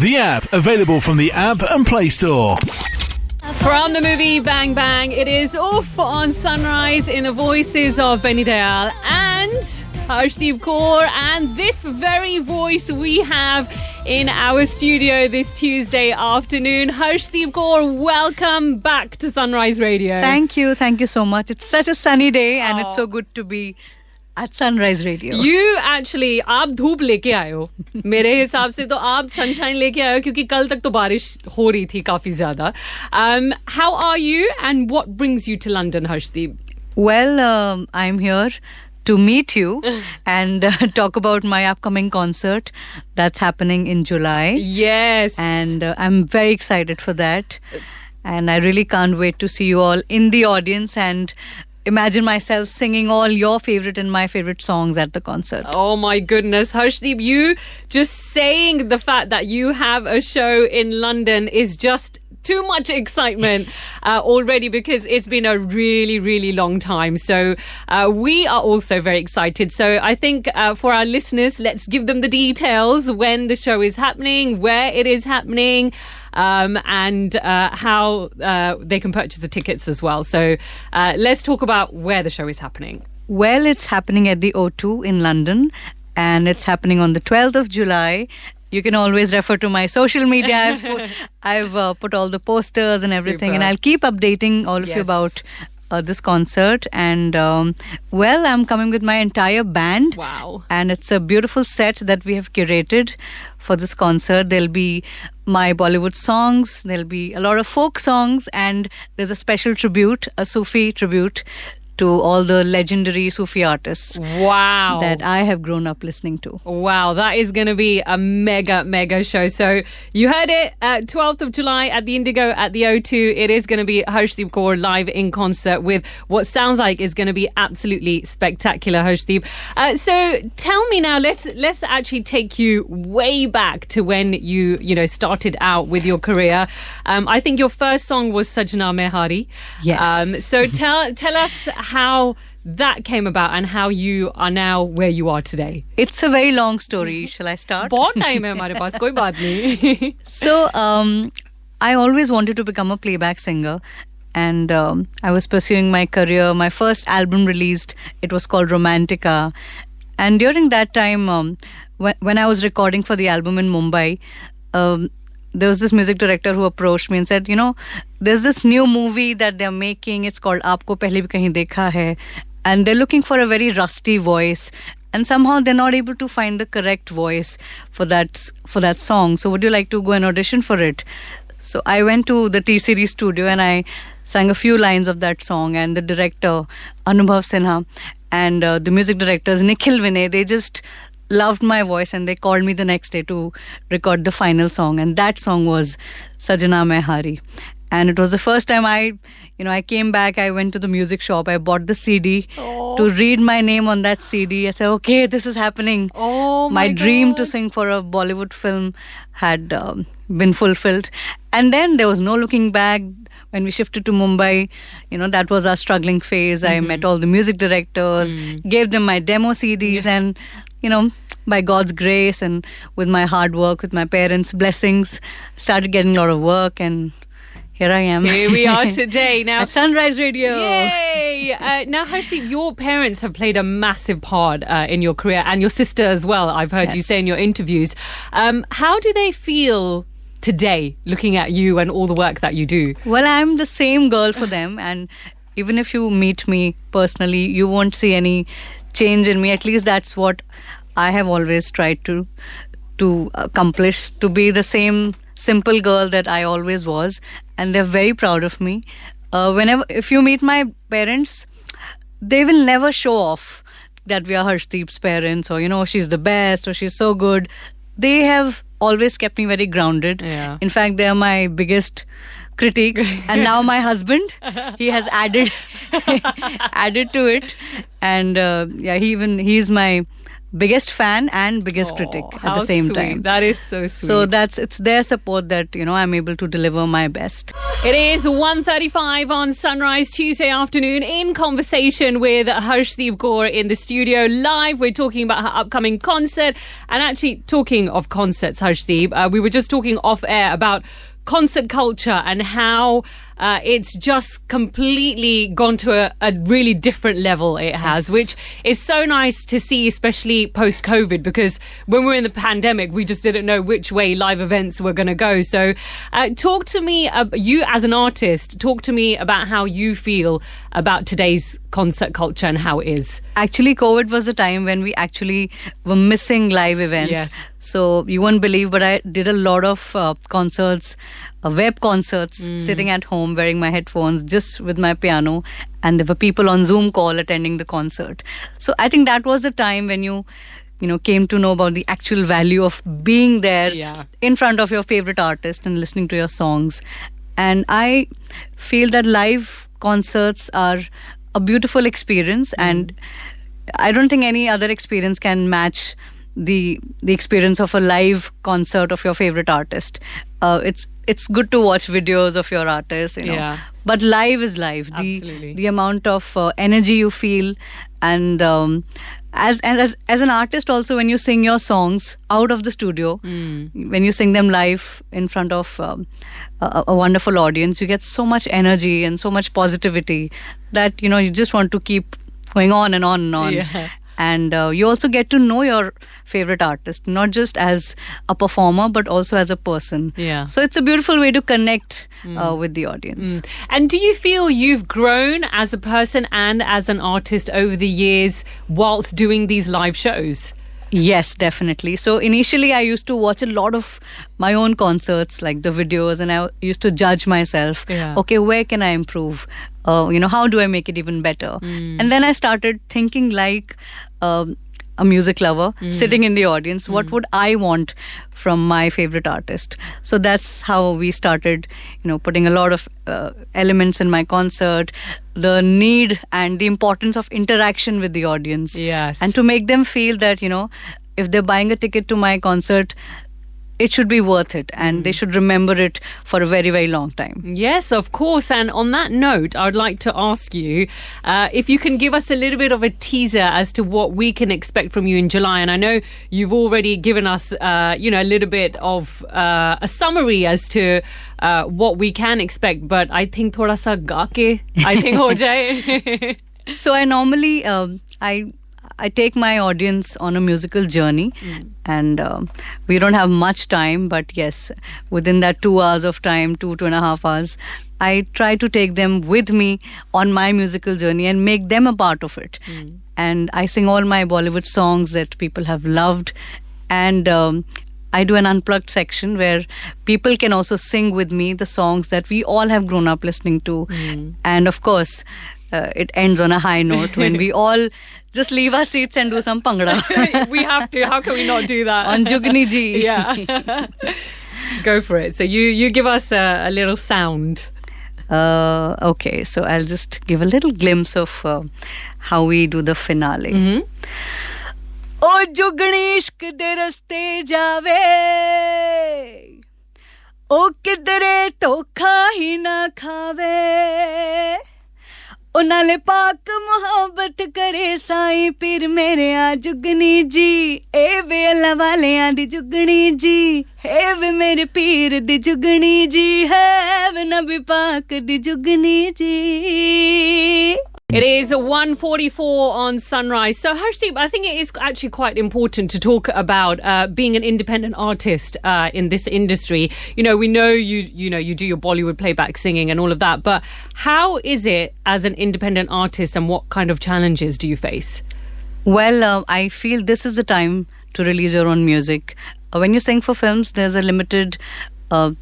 The app available from the App and Play Store. From the movie Bang Bang, it is off on Sunrise in the voices of Benny Dayal and Harshdeep Kaur, and this very voice we have in our studio this Tuesday afternoon. Harshdeep Kaur, welcome back to Sunrise Radio. Thank you so much. It's such a sunny day and it's so good to be at Sunrise Radio. You actually, आप धूप लेके आए हो. मेरे हिसाब से तो आप sunshine लेके आए हो क्योंकि कल तक तो बारिश हो रही थी काफी ज़्यादा. How are you and what brings you to London, Harshdeep? Well, I'm here to meet you and talk about my upcoming concert that's happening in July. Yes. And I'm very excited for that. And I really can't wait to see you all in the audience and imagine myself singing all your favorite and my favorite songs at the concert. Oh my goodness, Harshdeep, you just saying the fact that you have a show in London is just too much excitement already, because it's been a really, really long time. So we are also very excited. So I think for our listeners, let's give them the details when the show is happening, where it is happening, and how they can purchase the tickets as well. So let's talk about where the show is happening. Well, it's happening at the O2 in London, and it's happening on the 12th of July. You can always refer to my social media. I've put all the posters and everything. Super. And I'll keep updating all of you about this concert. And well, I'm coming with my entire band. Wow. And it's a beautiful set that we have curated for this concert. There'll be my Bollywood songs, there'll be a lot of folk songs, and there's a special tribute, a Sufi tribute to all the legendary Sufi artists. Wow. That I have grown up listening to. Wow, that is going to be a mega show. So you heard it, 12th of July at the Indigo at the O2. It is going to be Harshdeep Kaur live in concert with what sounds like is going to be absolutely spectacular, Harshdeep. So tell me now, let's actually take you way back to when you started out with your career. I think your first song was Sajna Mein Hari. Yes. So tell us how that came about and how you are now where you are today. It's a very long story. Shall I start? बहुत time है हमारे पास, कोई बात नहीं. So, I always wanted to become a playback singer, and I was pursuing my career. My first album released, it was called Romantica, and during that time, when I was recording for the album in Mumbai, there was this music director who approached me and said, there's this new movie that they're making. It's called Aapko Pehle Bhi Kahin Dekha Hai. And they're looking for a very rusty voice. And somehow they're not able to find the correct voice for that song. So would you like to go and audition for it? So I went to the T-Series studio and I sang a few lines of that song. And the director, Anubhav Sinha, and the music directors, Nikhil Vinay, they just loved my voice and they called me the next day to record the final song, and that song was Sajna Mein Hari. And it was the first time I came back, I went to the music shop, I bought the CD to read my name on that CD. I said, okay, this is happening. Oh my dream to sing for a Bollywood film had been fulfilled. And then there was no looking back. When we shifted to Mumbai, that was our struggling phase. I met all the music directors, gave them my demo CDs, and by God's grace and with my hard work, with my parents' blessings, started getting a lot of work, and here I am. Here we are today. Now at Sunrise Radio. Yay! Now, Harshdeep, your parents have played a massive part in your career, and your sister as well, I've heard you say in your interviews. How do they feel today, looking at you and all the work that you do? Well, I'm the same girl for them, and even if you meet me personally, you won't see any change in me. At least that's what I have always tried to accomplish, to be the same simple girl that I always was, and they're very proud of me. If you meet my parents, they will never show off that we are Harshdeep's parents, or she's the best, or she's so good. They have always kept me very grounded. Yeah. In fact, they are my biggest critiques, and now my husband, he has added to it, and he's my biggest fan and biggest critic at the same time. That is so sweet. So it's their support that I'm able to deliver my best. It is 1:35 on Sunrise Tuesday afternoon, in conversation with Harshdeep Kaur in the studio live. We're talking about her upcoming concert, and actually talking of concerts, Harshdeep, we were just talking off air about concert culture and how it's just completely gone to a really different level. It has, which is so nice to see, especially post-COVID, because when we were in the pandemic, we just didn't know which way live events were going to go. So talk to me, you as an artist, talk to me about how you feel about today's concert culture and how it is. Actually, COVID was a time when we actually were missing live events. Yes. So you won't believe, but I did a lot of concerts, web concerts, sitting at home wearing my headphones just with my piano, and there were people on Zoom call attending the concert. So I think that was the time when you came to know about the actual value of being there in front of your favorite artist and listening to your songs. And I feel that live concerts are a beautiful experience, and I don't think any other experience can match the experience of a live concert of your favorite artist. It's good to watch videos of your artist, but live is live. Absolutely. The amount of energy you feel, and as an artist also, when you sing your songs out of the studio, when you sing them live in front of a wonderful audience, you get so much energy and so much positivity that you just want to keep going on and on and on. Yeah. And you also get to know your favorite artist, not just as a performer, but also as a person. Yeah. So it's a beautiful way to connect with the audience. And do you feel you've grown as a person and as an artist over the years whilst doing these live shows? Yes, definitely. So initially I used to watch a lot of my own concerts, like the videos, and I used to judge myself. Yeah. Okay, where can I improve? How do I make it even better? And then I started thinking like a music lover sitting in the audience. What would I want from my favorite artist? So that's how we started, putting a lot of elements in my concert, the need and the importance of interaction with the audience. Yes. And to make them feel that, if they're buying a ticket to my concert, it should be worth it, and they should remember it for a very, very long time. Yes, of course. And on that note, I would like to ask you if you can give us a little bit of a teaser as to what we can expect from you in July. And I know you've already given us, a little bit of a summary as to what we can expect. But I think thoda sa ga ke, I think ho jaye. So I normally, I take my audience on a musical journey, and we don't have much time, but yes, within that 2 hours of time, 2.5 hours, I try to take them with me on my musical journey and make them a part of it. And I sing all my Bollywood songs that people have loved, and I do an unplugged section where people can also sing with me the songs that we all have grown up listening to. And of course, it ends on a high note when we all just leave our seats and do some pangra. We have to. How can we not do that? On Jugni Ji. Yeah. Go for it. So you give us a little sound. Okay, so I'll just give a little glimpse of how we do the finale. O Jugni ishq de raste jaave, O kidre dhokha hi na khave, O naale paak mohabbat kare saईं पीर मेरे आ जुगनी जी, ए वे अल्लाह वालेयां दी जुगनी जी, हे वे मेरे पीर दी जुगनी जी, है वे नबी पाक दी जुगनी जी. It is 1:44 on Sunrise. So Harshdeep, I think it is actually quite important to talk about being an independent artist in this industry. We know you do your Bollywood playback singing and all of that, but how is it as an independent artist, and what kind of challenges do you face? Well, I feel this is the time to release your own music. When you sing for films, there's a limited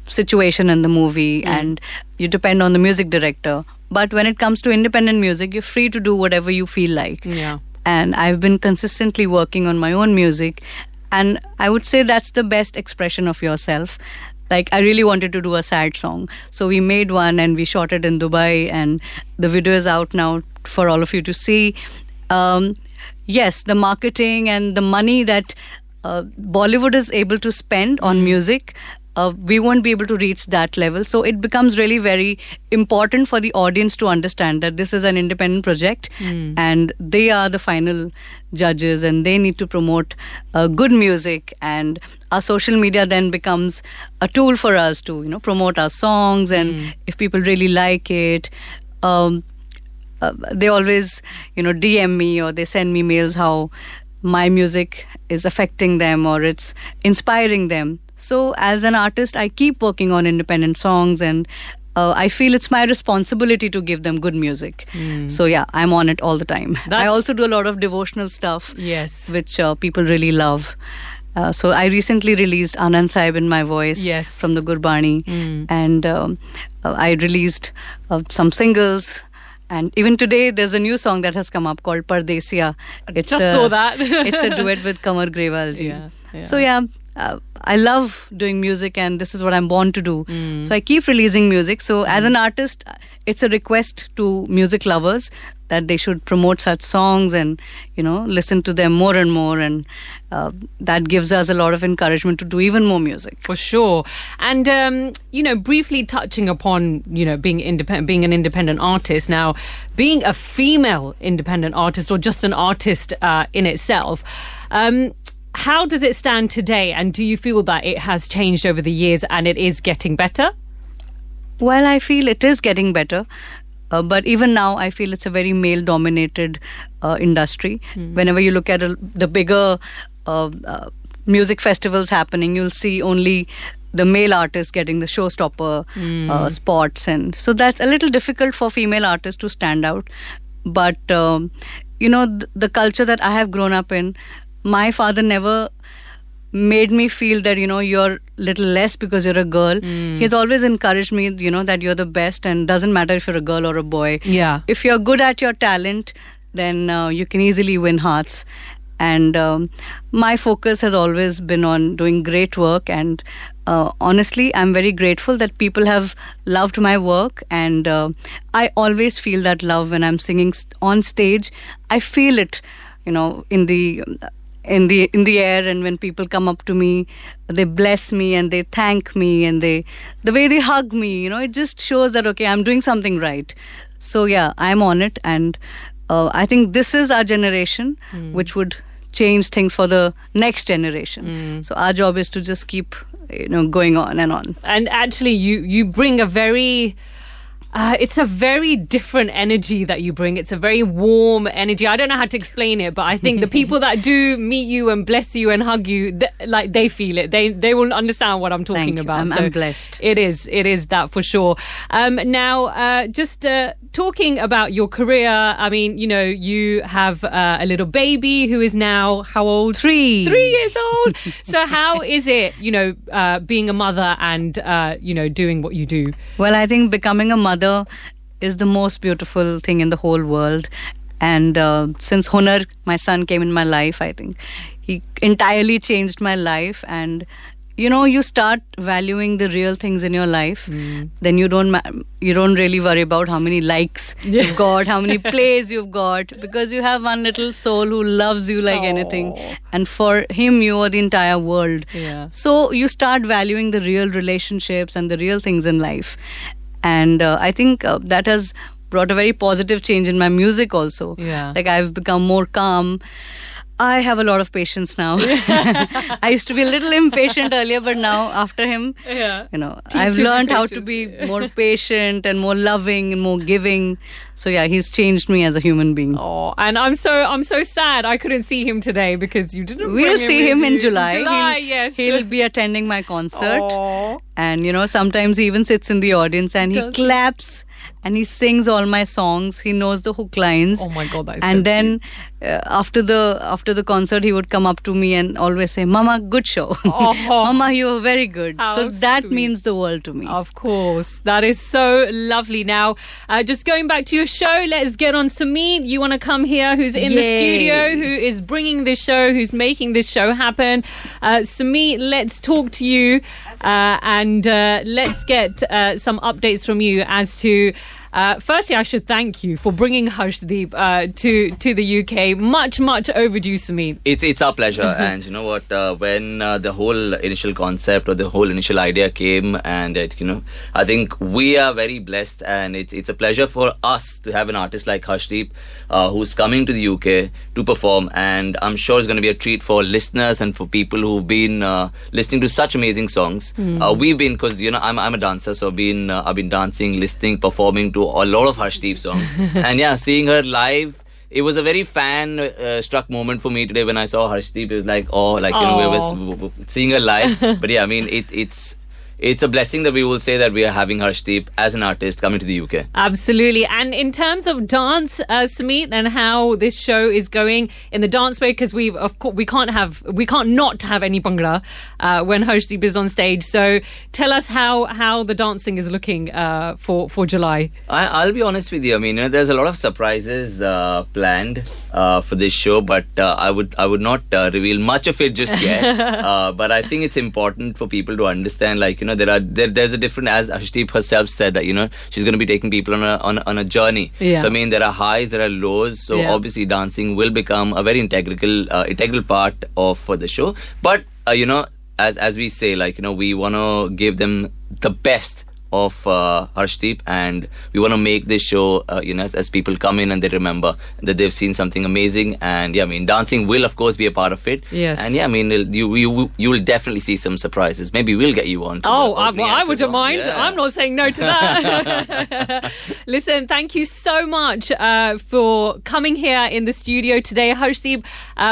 situation in the movie, and you depend on the music director. But when it comes to independent music, you're free to do whatever you feel like. Yeah. And I've been consistently working on my own music, and I would say that's the best expression of yourself. Like, I really wanted to do a sad song, so we made one and we shot it in Dubai, and the video is out now for all of you to see. yes, the marketing and the money that Bollywood is able to spend on music, we won't be able to reach that level. So it becomes really very important for the audience to understand that this is an independent project and they are the final judges and they need to promote good music, and our social media then becomes a tool for us to promote our songs, and if people really like it, they always DM me or they send me mails how my music is affecting them or it's inspiring them. So as an artist, I keep working on independent songs, and I feel it's my responsibility to give them good music. So yeah, I'm on it all the time. I also do a lot of devotional stuff, yes, which people really love. So I recently released Anand Sahib in my voice, yes, from the Gurbani, and I released some singles. And even today, there's a new song that has come up called Pardesiya. Saw that. It's a duet with Kamar Grewal ji. Yeah. So yeah, I love doing music, and this is what I'm born to do. So I keep releasing music. So as an artist, it's a request to music lovers that they should promote such songs and listen to them more and more, and that gives us a lot of encouragement to do even more music. For sure. And briefly touching upon being an independent artist. Now, being a female independent artist, or just an artist in itself, how does it stand today, and do you feel that it has changed over the years and it is getting better? Well, I feel it is getting better. But even now, I feel it's a very male-dominated industry. Whenever you look at the bigger music festivals happening, you'll see only the male artists getting the showstopper spots. And so that's a little difficult for female artists to stand out. But, the culture that I have grown up in, my father never made me feel that you're little less because you're a girl. He's always encouraged me that you're the best, and doesn't matter if you're a girl or a boy. Yeah, if you're good at your talent, then you can easily win hearts. And my focus has always been on doing great work, and honestly, I'm very grateful that people have loved my work, and I always feel that love when I'm singing on stage. I feel it in the air, and when people come up to me, they bless me and they thank me, and the way they hug me, it just shows that okay, I'm doing something right. So yeah, I'm on it, and I think this is our generation which would change things for the next generation. So our job is to just keep going on and on. And actually you bring a very it's a very different energy that you bring. It's a very warm energy. I don't know how to explain it, but I think the people that do meet you and bless you and hug you, they feel it. They will understand what I'm talking about. I'm blessed. It is that for sure. Now, just talking about your career, I mean, you have a little baby who is now how old? 3 years old. So how is it, being a mother and, doing what you do? Well, I think becoming a mother is the most beautiful thing in the whole world. And since Hunar, my son, came in my life, I think he entirely changed my life. And you start valuing the real things in your life. Then you don't really worry about how many likes you've got, how many plays you've got, because you have one little soul who loves you like anything, and for him you are the entire world. So you start valuing the real relationships and the real things in life. And I think that has brought a very positive change in my music also. Like I've become more calm. I have a lot of patience now. I used to be a little impatient earlier, but now after him, I've learned how to be more patient and more loving and more giving. So yeah, he's changed me as a human being. Oh, and I'm so sad I couldn't see him today because you didn't. We'll see him in July. Yes, he'll be attending my concert. And sometimes he even sits in the audience and he claps and he sings all my songs. He knows the hook lines. Oh my God, that's and so then after the concert, he would come up to me and always say, "Mama, good show." "Mama, you were very good." How so that sweet. means the world to me. Of course, that is so lovely. Now, just going back to your show, let's get on Sumit. You want to come here? Who's in the studio? Who is bringing this show? Who's making this show happen? Sumit, let's talk to you and let's get some updates from you as to Firstly, I should thank you for bringing Harshdeep to the UK. Much overdue, Sameet. It's our pleasure. And you know what? When the whole initial concept or the whole initial idea came, and I think we are very blessed, and it's a pleasure for us to have an artist like Harshdeep who's coming to the UK to perform. And I'm sure it's going to be a treat for listeners and for people who've been listening to such amazing songs. We've been, because I'm a dancer, so I've been dancing, listening, performing to a lot of Harshdeep songs. And yeah, seeing her live, it was a very fan-struck moment for me today when I saw Harshdeep. It was like, we were seeing her live. But yeah, I mean, it's a blessing that we will say that we are having Harshdeep as an artist coming to the UK. Absolutely. And in terms of dance, Sameet, and how this show is going in the dance way, because we can't not have any bhangra when Harshdeep is on stage. So tell us how the dancing is looking for July. I'll be honest with you. I mean, there's a lot of surprises planned for this show, but I would not reveal much of it just yet. But I think it's important for people to understand, there's a different, as Harshdeep herself said, that she's going to be taking people on a journey. Yeah. So I mean, there are highs, there are lows. So obviously, dancing will become a very integral part of the show. But as we say, we want to give them the best of Harshdeep, and we want to make this show as people come in and they remember that they've seen something amazing. And yeah, I mean, dancing will of course be a part of it. Yes. And yeah, I mean, you will definitely see some surprises. Maybe we'll get you on to I wouldn't mind. Yeah. I'm not saying no to that. Listen, thank you so much for coming here in the studio today, Harshdeep.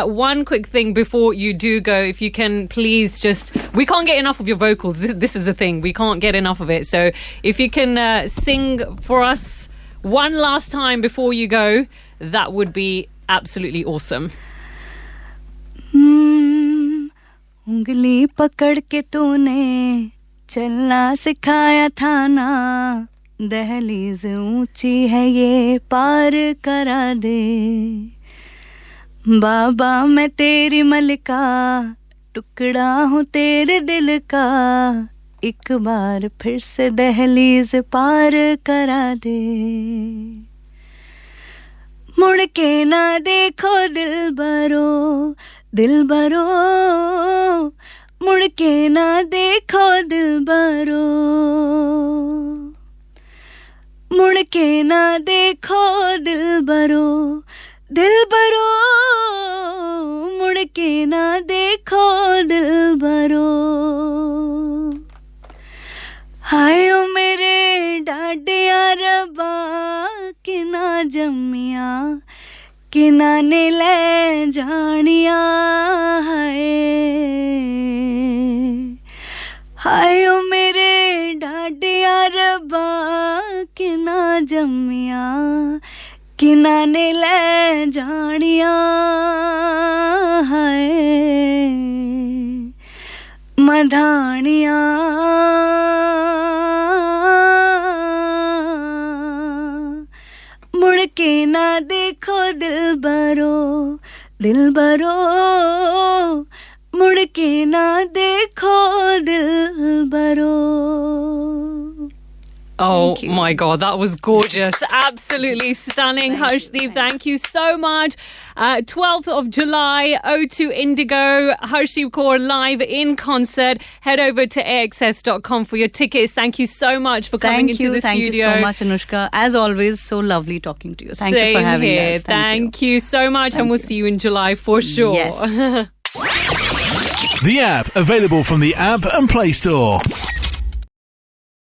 One quick thing before you do go, if you can please we can't get enough of your vocals. This is the thing, we can't get enough of it. So if you can sing for us one last time before you go, that would be absolutely awesome. उंगली पकड़ के तूने चलना सिखाया था ना, दहलीज ऊंची है ये पार करा दे, बाबा मैं तेरी मलिका, टुकड़ा हूँ तेरे दिल का, एक बार फिर से दहलीज पार करा दे, मुड़ के ना देखो दिलबरो, दिलबरो, मुड़ के ना देखो दिलबरो, मुड़ के ना देखो दिलबरो, दिलबरो, मुड़ के ना देखो दिलबरो, हाय ओ मेरे डाडिया रबा कि ना जम्मिया कि ना ने ले जानिया, हाय ओ मेरे डाडिया रबा कि ना जम्मिया कि ना ने ले जानिया, मधानिया मुड़ के ना देखो दिलबरो, दिलबरो, मुड़ के ना देखो Dilbaro. Oh my God, that was gorgeous. Absolutely stunning. Harshdeep, thank you so much. 12th of July, O2 Indigo, Harshdeep Kaur live in concert. Head over to axs.com for your tickets. Thank you so much for coming into the studio. Thank you so much, Anushka. As always, so lovely talking to you. Thank you for having us. Thank you so much, and we'll see you in July for sure. Yes. The app, available from the App and Play Store.